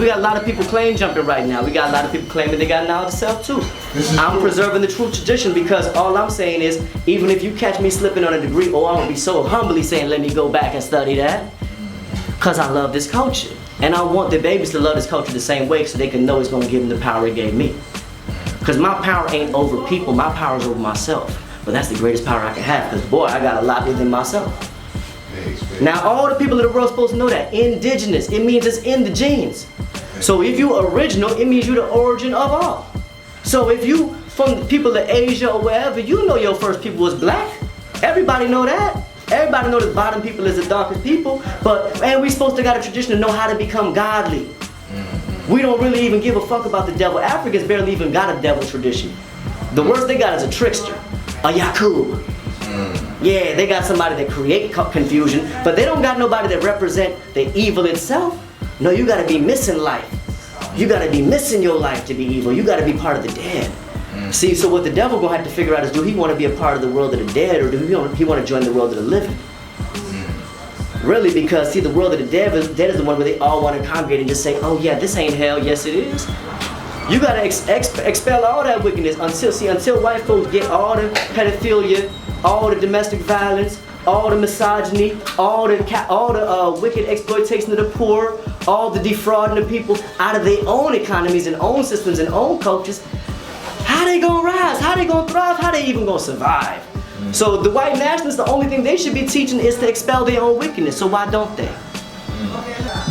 we got a lot of people claim jumping right now. We got a lot of people claiming they got knowledge of self too. I'm preserving the true tradition because all I'm saying is, even if you catch me slipping on a degree, I'm gonna be so humbly saying, let me go back and study that. Cause I love this culture. And I want the babies to love this culture the same way so they can know it's gonna give them the power it gave me. Cause my power ain't over people, my power is over myself. But that's the greatest power I can have, cause boy, I got a lot within myself. Now all the people in the world are supposed to know that. Indigenous, it means it's in the genes. So if you original, it means you the origin of all. So if you from the people of Asia or wherever, you know your first people was black. Everybody know that. Everybody know the bottom people is the darkest people. And we supposed to got a tradition to know how to become godly. We don't really even give a fuck about the devil. Africans barely even got a devil tradition. The worst they got is a trickster, a Yakub. Yeah, they got somebody that create confusion, but they don't got nobody that represent the evil itself. No, you gotta be missing life. You gotta be missing your life to be evil. You gotta be part of the dead. See, so what the devil gonna have to figure out is, do he want to be a part of the world of the dead, or do he want to join the world of the living? Really, because see, the world of the dead is the one where they all want to congregate and just say, oh yeah, this ain't hell. Yes, it is. You gotta expel all that wickedness until white folks get all the pedophilia, all the domestic violence, all the misogyny, all the wicked exploitation of the poor, all the defrauding of people out of their own economies and own systems and own cultures. How they gonna rise? How they gonna thrive? How they even gonna survive? So the white nationalists, the only thing they should be teaching is to expel their own wickedness. So why don't they?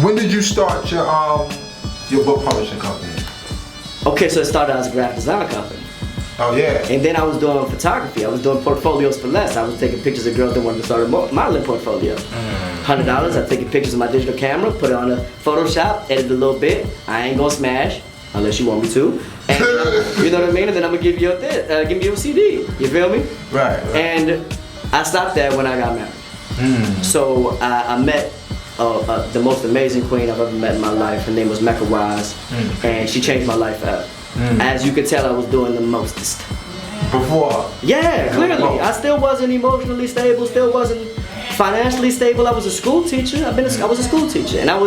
When did you start your book publishing company? Okay, so it started as a graphic design company. Oh yeah. And then I was doing photography. I was doing portfolios for less. I was taking pictures of girls that wanted to start a modeling portfolio. $100, I'm taking pictures of my digital camera, put it on a Photoshop, edit a little bit. I ain't gonna smash, unless you want me to. And, you know what I mean? And then I'm gonna give you a CD. You feel me? Right. And I stopped there when I got married. So I met the most amazing queen I've ever met in my life. Her name was Mecca, and she changed my life forever. As you could tell, I was doing the mostest. Before? Yeah, clearly. I still wasn't emotionally stable, still wasn't financially stable. I was a school teacher. I was a school teacher, and I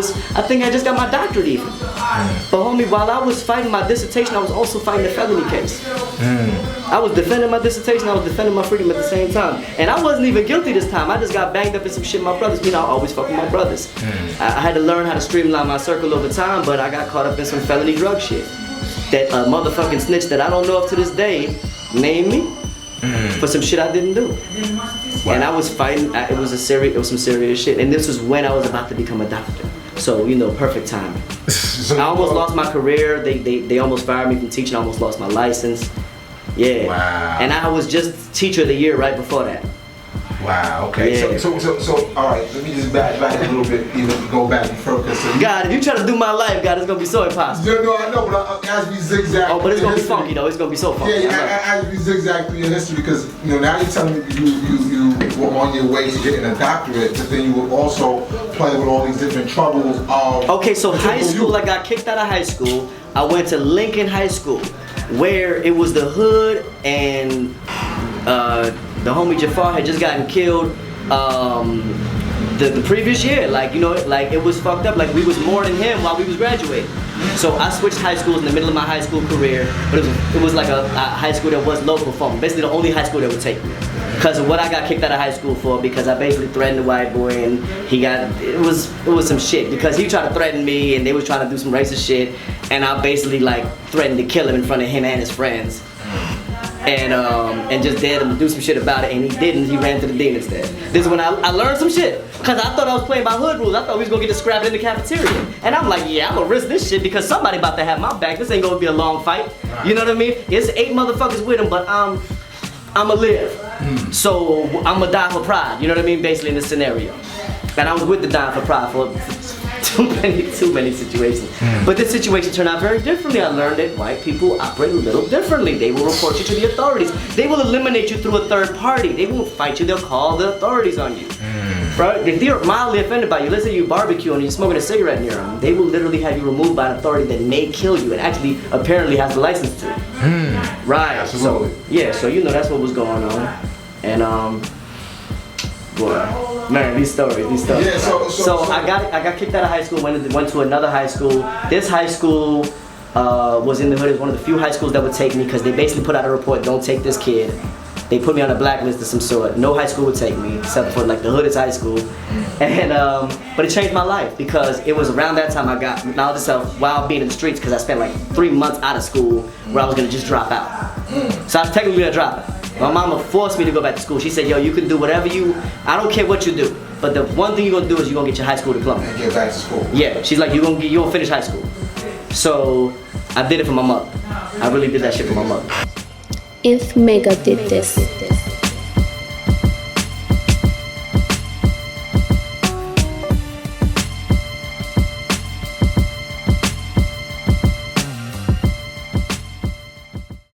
think I just got my doctorate even. But homie, while I was fighting my dissertation, I was also fighting a felony case. I was defending my dissertation, I was defending my freedom at the same time. And I wasn't even guilty this time. I just got banged up in some shit with my brothers. You know, I always fuck with my brothers. I had to learn how to streamline my circle over time, but I got caught up in some felony drug shit. That motherfucking snitch that I don't know if to this day named me for some shit I didn't do. Wow. And I was fighting, it was some serious shit. And this was when I was about to become a doctor. So, you know, perfect timing. I almost lost my career. They almost fired me from teaching. I almost lost my license. Yeah. Wow. And I was just teacher of the year right before that. Wow, okay. Yeah. So, all right, let me just back a little bit, even go back further. So God, if you try to do my life, God, it's going to be so impossible. Yeah, no, I know, but as we zigzag. Oh, but it's going to be funky, though. It's going to be so funky. Yeah, as we zigzag through your history, because, you know, now you're telling me you were on your way to getting a doctorate, but then you were also playing with all these different troubles of... Okay, so high school, I got kicked out of high school. I went to Lincoln High School, where it was the hood, and the homie Jafar had just gotten killed the previous year. Like, you know, like it was fucked up. Like we was mourning him while we was graduating. So I switched high schools in the middle of my high school career, but it was like a high school that was local for me. Basically the only high school that would take me. Because of what I got kicked out of high school for, because I basically threatened a white boy, and it was some shit, because he tried to threaten me and they was trying to do some racist shit, and I basically like threatened to kill him in front of him and his friends. And just dared him to do some shit about it, and he didn't. He ran to the dean instead. This is when I learned some shit, because I thought I was playing by hood rules. I thought we was gonna get to scrap it in the cafeteria, and I'm like, yeah, I'm gonna risk this shit because somebody about to have my back. This ain't gonna be a long fight. You know what I mean? It's 8 motherfuckers with him, but I'ma live. So I'ma die for pride. You know what I mean? Basically in this scenario, and I was with the dying for pride for too many situations. But this situation turned out very differently. I learned that white people operate a little differently. They will report you to the authorities. They will eliminate you through a third party. They won't fight you, they'll call the authorities on you. Right? If they're mildly offended by you, let's say you barbecue and you're smoking a cigarette near them, they will literally have you removed by an authority that may kill you and actually apparently has the license to. Right. Absolutely. So, yeah, so you know that's what was going on. And boy, Man, these stories. Yeah, so I got kicked out of high school, went to another high school. This high school was in the hood. It was one of the few high schools that would take me because they basically put out a report, don't take this kid. They put me on a blacklist of some sort. No high school would take me except for like the hood is high school. And but it changed my life because it was around that time I got knowledge of self while being in the streets because I spent like 3 months out of school where I was gonna just drop out. So I was technically gonna drop out. My mama forced me to go back to school. She said, yo, you can do whatever I don't care what you do, but the one thing you're gonna do is you're gonna get your high school diploma. And get back to school. Yeah, she's like, you're gonna finish high school. So I did it for my mother. I really did that shit for my mother. If Mecca did this,